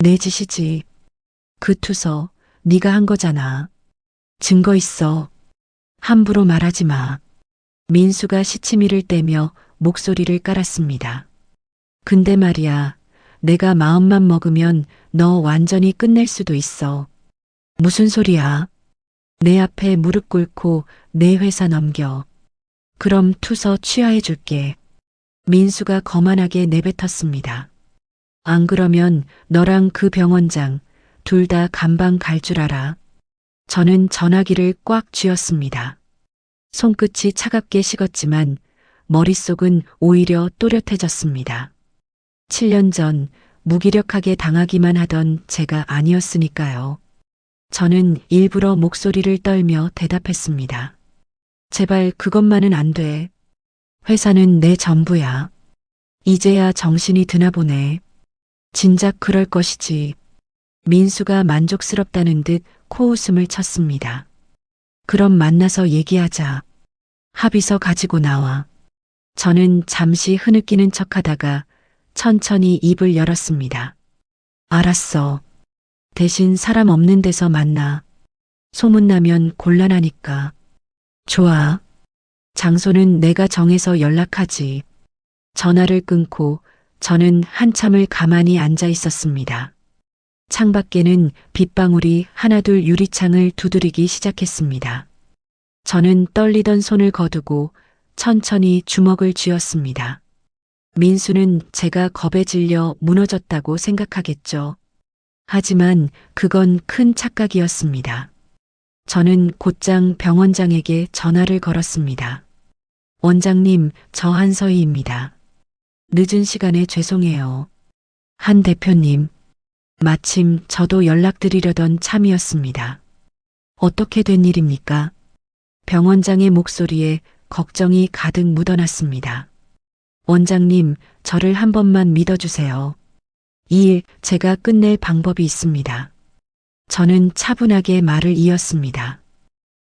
내 짓이지. 그 투서 네가 한 거잖아. 증거 있어. 함부로 말하지 마. 민수가 시치미를 떼며 목소리를 깔았습니다. 근데 말이야, 내가 마음만 먹으면 너 완전히 끝낼 수도 있어. 무슨 소리야? 내 앞에 무릎 꿇고 내 회사 넘겨. 그럼 투서 취하해 줄게. 민수가 거만하게 내뱉었습니다. 안 그러면 너랑 그 병원장 둘 다 감방 갈 줄 알아. 저는 전화기를 꽉 쥐었습니다. 손끝이 차갑게 식었지만 머릿속은 오히려 또렷해졌습니다. 7년 전 무기력하게 당하기만 하던 제가 아니었으니까요. 저는 일부러 목소리를 떨며 대답했습니다. 제발 그것만은 안 돼. 회사는 내 전부야. 이제야 정신이 드나 보네. 진작 그럴 것이지. 민수가 만족스럽다는 듯 코웃음을 쳤습니다. 그럼 만나서 얘기하자. 합의서 가지고 나와. 저는 잠시 흐느끼는 척하다가 천천히 입을 열었습니다. 알았어. 대신 사람 없는 데서 만나. 소문나면 곤란하니까. 좋아. 장소는 내가 정해서 연락하지. 전화를 끊고 저는 한참을 가만히 앉아 있었습니다. 창밖에는 빗방울이 하나둘 유리창을 두드리기 시작했습니다. 저는 떨리던 손을 거두고 천천히 주먹을 쥐었습니다. 민수는 제가 겁에 질려 무너졌다고 생각하겠죠. 하지만 그건 큰 착각이었습니다. 저는 곧장 병원장에게 전화를 걸었습니다. 원장님, 저 한서희입니다. 늦은 시간에 죄송해요. 한 대표님, 마침 저도 연락드리려던 참이었습니다. 어떻게 된 일입니까? 병원장의 목소리에 걱정이 가득 묻어났습니다. 원장님, 저를 한 번만 믿어주세요. 이 일 제가 끝낼 방법이 있습니다. 저는 차분하게 말을 이었습니다.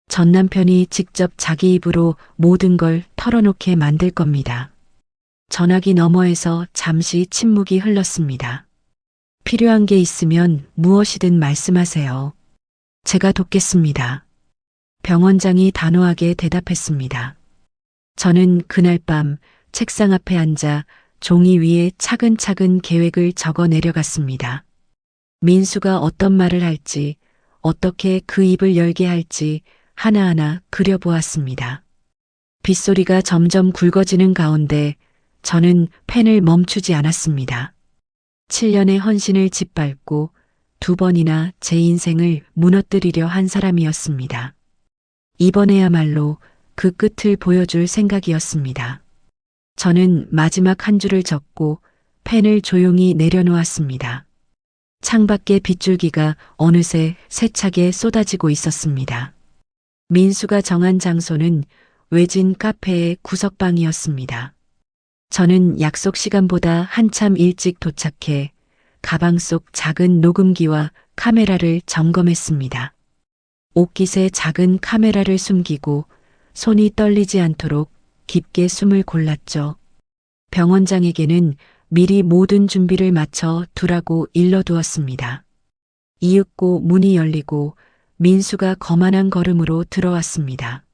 전 남편이 직접 자기 입으로 모든 걸 털어놓게 만들 겁니다. 전화기 너머에서 잠시 침묵이 흘렀습니다. 필요한 게 있으면 무엇이든 말씀하세요. 제가 돕겠습니다. 병원장이 단호하게 대답했습니다. 저는 그날 밤 책상 앞에 앉아 종이 위에 차근차근 계획을 적어 내려갔습니다. 민수가 어떤 말을 할지, 어떻게 그 입을 열게 할지 하나하나 그려보았습니다. 빗소리가 점점 굵어지는 가운데 저는 펜을 멈추지 않았습니다. 7년의 헌신을 짓밟고 2번이나 제 인생을 무너뜨리려 한 사람이었습니다. 이번에야말로 그 끝을 보여줄 생각이었습니다. 저는 마지막 한 줄을 적고 펜을 조용히 내려놓았습니다. 창밖의 빗줄기가 어느새 세차게 쏟아지고 있었습니다. 민수가 정한 장소는 외진 카페의 구석방이었습니다. 저는 약속 시간보다 한참 일찍 도착해 가방 속 작은 녹음기와 카메라를 점검했습니다. 옷깃에 작은 카메라를 숨기고 손이 떨리지 않도록 깊게 숨을 골랐죠. 병원장에게는 미리 모든 준비를 마쳐 두라고 일러두었습니다. 이윽고 문이 열리고 민수가 거만한 걸음으로 들어왔습니다.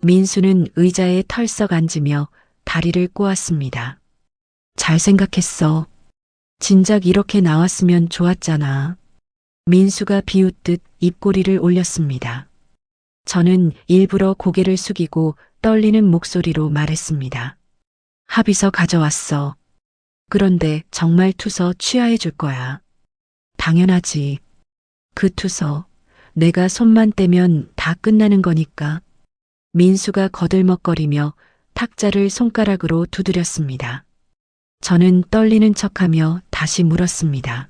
민수는 의자에 털썩 앉으며 다리를 꼬았습니다. 잘 생각했어. 진작 이렇게 나왔으면 좋았잖아. 민수가 비웃듯 입꼬리를 올렸습니다. 저는 일부러 고개를 숙이고 떨리는 목소리로 말했습니다. 합의서 가져왔어. 그런데 정말 투서 취하해 줄 거야. 당연하지. 그 투서 내가 손만 떼면 다 끝나는 거니까. 민수가 거들먹거리며 탁자를 손가락으로 두드렸습니다. 저는 떨리는 척하며 다시 물었습니다.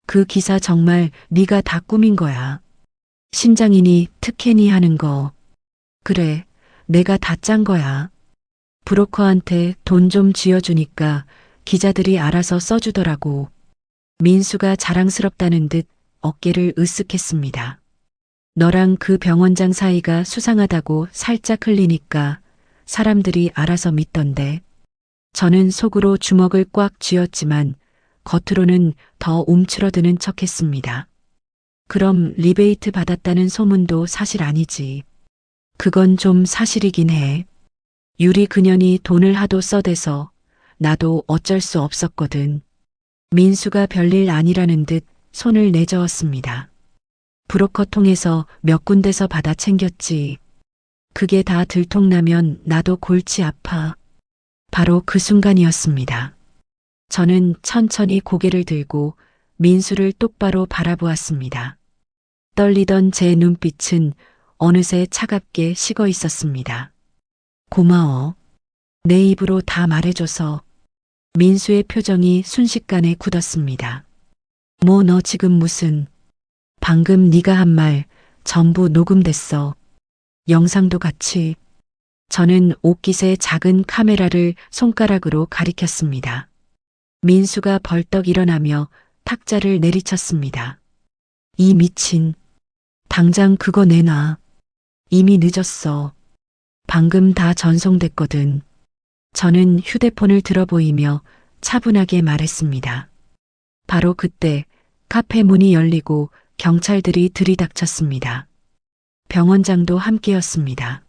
그 기사 정말 네가 다 꾸민 거야. 심장이니 특혜니 하는 거. 그래, 내가 다 짠 거야. 브로커한테 돈 좀 쥐어주니까 기자들이 알아서 써주더라고. 민수가 자랑스럽다는 듯 어깨를 으쓱했습니다. 너랑 그 병원장 사이가 수상하다고 살짝 흘리니까 사람들이 알아서 믿던데. 저는 속으로 주먹을 꽉 쥐었지만 겉으로는 더 움츠러드는 척했습니다. 그럼 리베이트 받았다는 소문도 사실 아니지. 그건 좀 사실이긴 해. 유리 그년이 돈을 하도 써대서 나도 어쩔 수 없었거든. 민수가 별일 아니라는 듯 손을 내저었습니다. 브로커 통해서 몇 군데서 받아 챙겼지. 그게 다 들통나면 나도 골치 아파. 바로 그 순간이었습니다. 저는 천천히 고개를 들고 민수를 똑바로 바라보았습니다. 떨리던 제 눈빛은 어느새 차갑게 식어 있었습니다. 고마워. 내 입으로 다 말해줘서. 민수의 표정이 순식간에 굳었습니다. 뭐 너 지금 무슨. 방금 네가 한 말 전부 녹음됐어. 영상도 같이. 저는 옷깃에 작은 카메라를 손가락으로 가리켰습니다. 민수가 벌떡 일어나며 탁자를 내리쳤습니다. 이 미친. 당장 그거 내놔. 이미 늦었어. 방금 다 전송됐거든. 저는 휴대폰을 들어 보이며 차분하게 말했습니다. 바로 그때 카페 문이 열리고 경찰들이 들이닥쳤습니다. 병원장도 함께였습니다.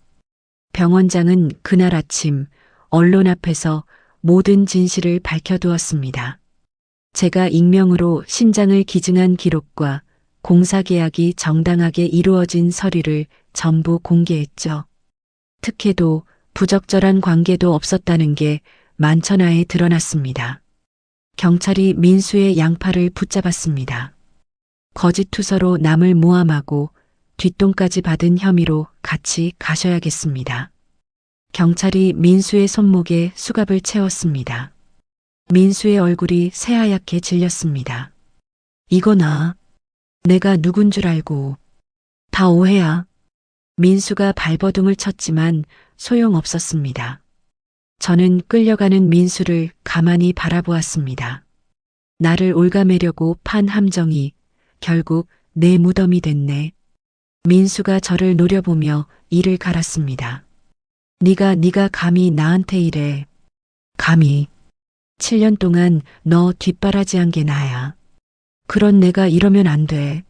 병원장은 그날 아침 언론 앞에서 모든 진실을 밝혀두었습니다. 제가 익명으로 신장을 기증한 기록과 공사계약이 정당하게 이루어진 서류를 전부 공개했죠. 특혜도 부적절한 관계도 없었다는 게 만천하에 드러났습니다. 경찰이 민수의 양팔을 붙잡았습니다. 거짓 투서로 남을 모함하고 뒷돈까지 받은 혐의로 같이 가셔야겠습니다. 경찰이 민수의 손목에 수갑을 채웠습니다. 민수의 얼굴이 새하얗게 질렸습니다. 이거나 내가 누군 줄 알고. 다 오해야. 민수가 발버둥을 쳤지만 소용없었습니다. 저는 끌려가는 민수를 가만히 바라보았습니다. 나를 옭아매려고 판 함정이 결국 내 무덤이 됐네. 민수가 저를 노려보며 이를 갈았습니다. 네가 감히 나한테 이래. 감히. 7년 동안 너 뒷바라지한 게 나야. 그런 내가 이러면 안 돼.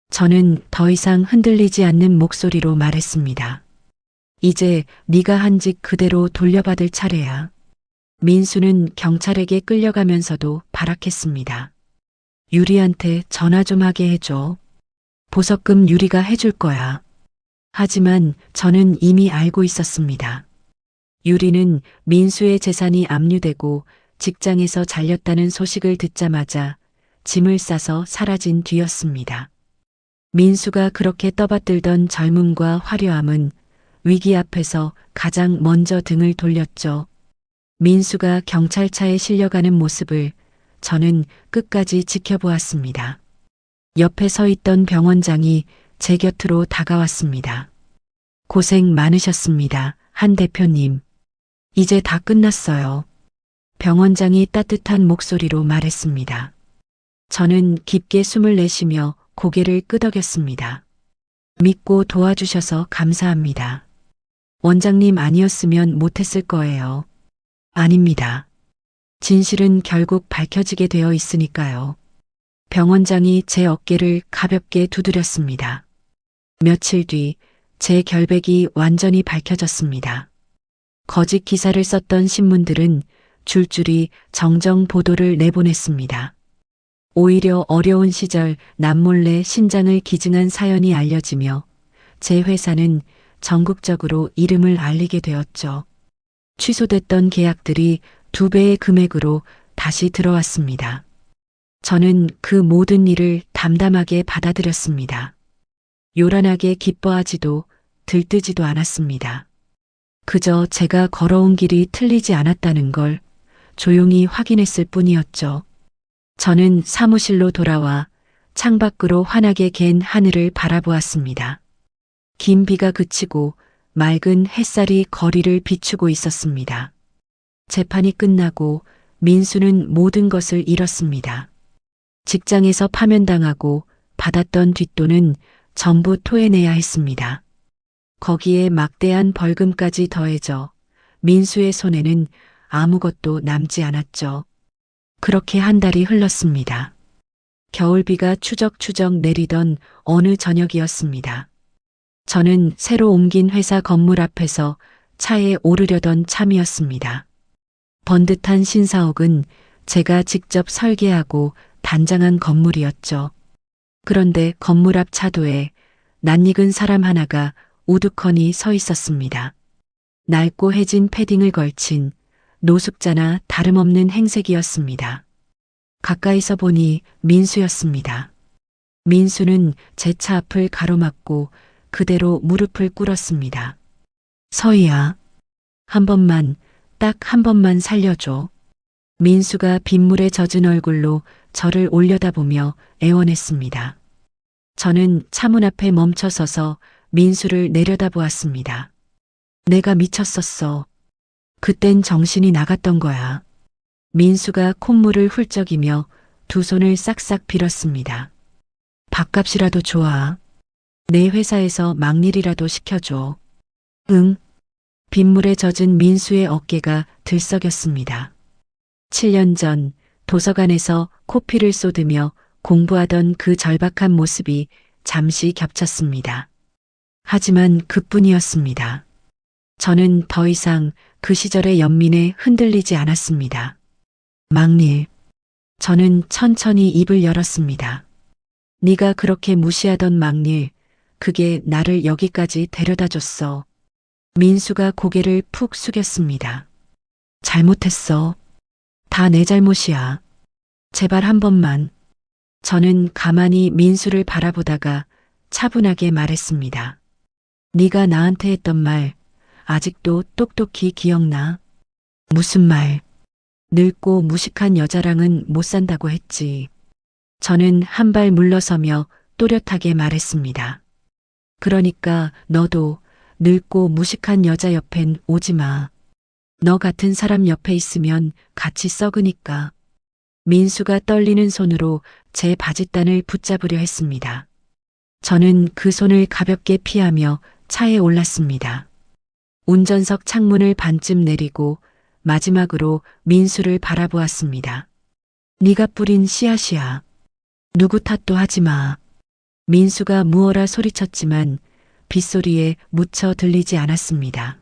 저는 더 이상 흔들리지 않는 목소리로 말했습니다. 이제 네가 한 짓 그대로 돌려받을 차례야. 민수는 경찰에게 끌려가면서도 발악했습니다. 유리한테 전화 좀 하게 해줘. 보석금 유리가 해줄 거야. 하지만 저는 이미 알고 있었습니다. 유리는 민수의 재산이 압류되고 직장에서 잘렸다는 소식을 듣자마자 짐을 싸서 사라진 뒤였습니다. 민수가 그렇게 떠받들던 젊음과 화려함은 위기 앞에서 가장 먼저 등을 돌렸죠. 민수가 경찰차에 실려가는 모습을 저는 끝까지 지켜보았습니다. 옆에 서 있던 병원장이 제 곁으로 다가왔습니다. 고생 많으셨습니다, 한 대표님. 이제 다 끝났어요. 병원장이 따뜻한 목소리로 말했습니다. 저는 깊게 숨을 내쉬며 고개를 끄덕였습니다. 믿고 도와주셔서 감사합니다. 원장님 아니었으면 못했을 거예요. 아닙니다. 진실은 결국 밝혀지게 되어 있으니까요. 병원장이 제 어깨를 가볍게 두드렸습니다. 며칠 뒤 제 결백이 완전히 밝혀졌습니다. 거짓 기사를 썼던 신문들은 줄줄이 정정 보도를 내보냈습니다. 오히려 어려운 시절 남몰래 신장을 기증한 사연이 알려지며 제 회사는 전국적으로 이름을 알리게 되었죠. 취소됐던 계약들이 2배의 금액으로 다시 들어왔습니다. 저는 그 모든 일을 담담하게 받아들였습니다. 요란하게 기뻐하지도 들뜨지도 않았습니다. 그저 제가 걸어온 길이 틀리지 않았다는 걸 조용히 확인했을 뿐이었죠. 저는 사무실로 돌아와 창밖으로 환하게 갠 하늘을 바라보았습니다. 긴 비가 그치고 맑은 햇살이 거리를 비추고 있었습니다. 재판이 끝나고 민수는 모든 것을 잃었습니다. 직장에서 파면당하고 받았던 뒷돈은 전부 토해내야 했습니다. 거기에 막대한 벌금까지 더해져 민수의 손에는 아무것도 남지 않았죠. 그렇게 한 달이 흘렀습니다. 겨울비가 추적추적 내리던 어느 저녁이었습니다. 저는 새로 옮긴 회사 건물 앞에서 차에 오르려던 참이었습니다. 번듯한 신사옥은 제가 직접 설계하고 단장한 건물이었죠. 그런데 건물 앞 차도에 낯익은 사람 하나가 우두커니 서 있었습니다. 낡고 해진 패딩을 걸친 노숙자나 다름없는 행색이었습니다. 가까이서 보니 민수였습니다. 민수는 제 차 앞을 가로막고 그대로 무릎을 꿇었습니다. 서희야, 한 번만, 딱 한 번만 살려줘. 민수가 빗물에 젖은 얼굴로 저를 올려다보며 애원했습니다. 저는 차문 앞에 멈춰서서 민수를 내려다보았습니다. 내가 미쳤었어. 그땐 정신이 나갔던 거야. 민수가 콧물을 훌쩍이며 두 손을 싹싹 빌었습니다. 밥값이라도 좋아. 내 회사에서 막일이라도 시켜줘. 응. 빗물에 젖은 민수의 어깨가 들썩였습니다. 7년 전 도서관에서 코피를 쏟으며 공부하던 그 절박한 모습이 잠시 겹쳤습니다. 하지만 그뿐이었습니다. 저는 더 이상 그 시절의 연민에 흔들리지 않았습니다. 막일. 저는 천천히 입을 열었습니다. 네가 그렇게 무시하던 막일, 그게 나를 여기까지 데려다 줬어. 민수가 고개를 푹 숙였습니다. 잘못했어. 다 내 잘못이야. 제발 한 번만. 저는 가만히 민수를 바라보다가 차분하게 말했습니다. 네가 나한테 했던 말 아직도 똑똑히 기억나. 무슨 말? 늙고 무식한 여자랑은 못 산다고 했지. 저는 한 발 물러서며 또렷하게 말했습니다. 그러니까 너도 늙고 무식한 여자 옆엔 오지 마. 너 같은 사람 옆에 있으면 같이 썩으니까. 민수가 떨리는 손으로 제 바짓단을 붙잡으려 했습니다. 저는 그 손을 가볍게 피하며 차에 올랐습니다. 운전석 창문을 반쯤 내리고 마지막으로 민수를 바라보았습니다. 네가 뿌린 씨앗이야. 누구 탓도 하지 마. 민수가 무어라 소리쳤지만 빗소리에 묻혀 들리지 않았습니다.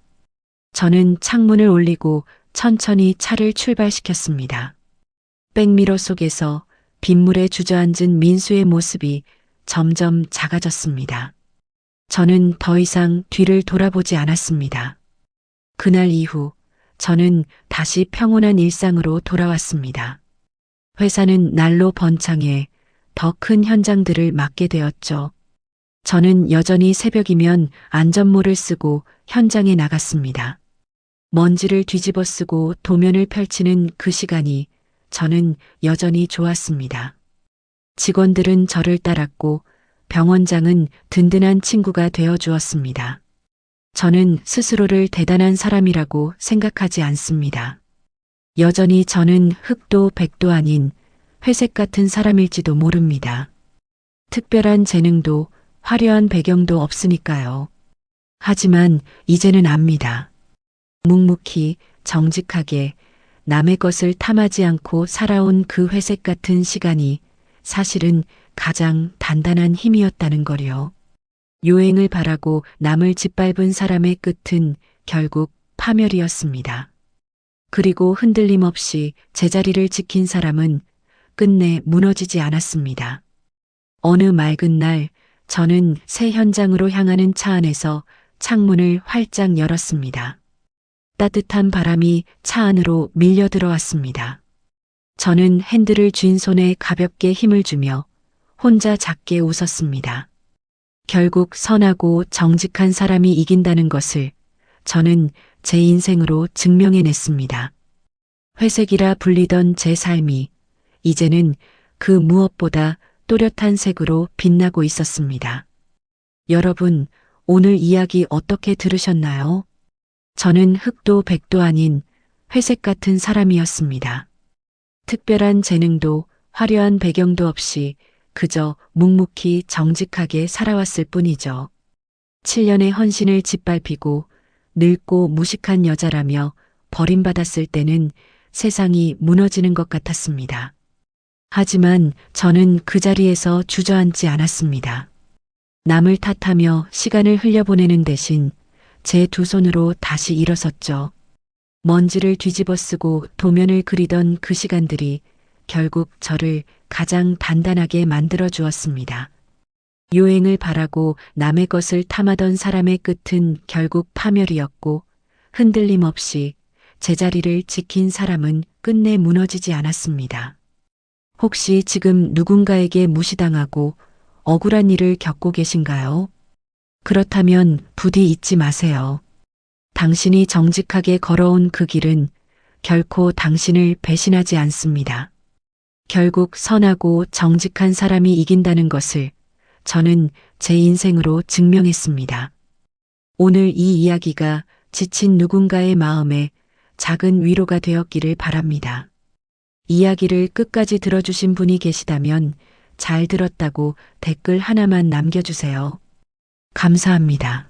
저는 창문을 올리고 천천히 차를 출발시켰습니다. 백미러 속에서 빗물에 주저앉은 민수의 모습이 점점 작아졌습니다. 저는 더 이상 뒤를 돌아보지 않았습니다. 그날 이후 저는 다시 평온한 일상으로 돌아왔습니다. 회사는 날로 번창해 더 큰 현장들을 맡게 되었죠. 저는 여전히 새벽이면 안전모를 쓰고 현장에 나갔습니다. 먼지를 뒤집어 쓰고 도면을 펼치는 그 시간이 저는 여전히 좋았습니다. 직원들은 저를 따랐고 병원장은 든든한 친구가 되어 주었습니다. 저는 스스로를 대단한 사람이라고 생각하지 않습니다. 여전히 저는 흑도 백도 아닌 회색 같은 사람일지도 모릅니다. 특별한 재능도 화려한 배경도 없으니까요. 하지만 이제는 압니다. 묵묵히 정직하게 남의 것을 탐하지 않고 살아온 그 회색 같은 시간이 사실은 가장 단단한 힘이었다는 거요. 요행을 바라고 남을 짓밟은 사람의 끝은 결국 파멸이었습니다. 그리고 흔들림 없이 제자리를 지킨 사람은 끝내 무너지지 않았습니다. 어느 맑은 날 저는 새 현장으로 향하는 차 안에서 창문을 활짝 열었습니다. 따뜻한 바람이 차 안으로 밀려 들어왔습니다. 저는 핸들을 쥔 손에 가볍게 힘을 주며 혼자 작게 웃었습니다. 결국 선하고 정직한 사람이 이긴다는 것을 저는 제 인생으로 증명해냈습니다. 회색이라 불리던 제 삶이 이제는 그 무엇보다 또렷한 색으로 빛나고 있었습니다. 여러분, 오늘 이야기 어떻게 들으셨나요? 저는 흑도 백도 아닌 회색 같은 사람이었습니다. 특별한 재능도 화려한 배경도 없이 그저 묵묵히 정직하게 살아왔을 뿐이죠. 7년의 헌신을 짓밟히고 늙고 무식한 여자라며 버림받았을 때는 세상이 무너지는 것 같았습니다. 하지만 저는 그 자리에서 주저앉지 않았습니다. 남을 탓하며 시간을 흘려보내는 대신 제 두 손으로 다시 일어섰죠. 먼지를 뒤집어 쓰고 도면을 그리던 그 시간들이 결국 저를 가장 단단하게 만들어 주었습니다. 요행을 바라고 남의 것을 탐하던 사람의 끝은 결국 파멸이었고 흔들림 없이 제자리를 지킨 사람은 끝내 무너지지 않았습니다. 혹시 지금 누군가에게 무시당하고 억울한 일을 겪고 계신가요? 그렇다면 부디 잊지 마세요. 당신이 정직하게 걸어온 그 길은 결코 당신을 배신하지 않습니다. 결국 선하고 정직한 사람이 이긴다는 것을 저는 제 인생으로 증명했습니다. 오늘 이 이야기가 지친 누군가의 마음에 작은 위로가 되었기를 바랍니다. 이야기를 끝까지 들어주신 분이 계시다면 잘 들었다고 댓글 하나만 남겨주세요. 감사합니다.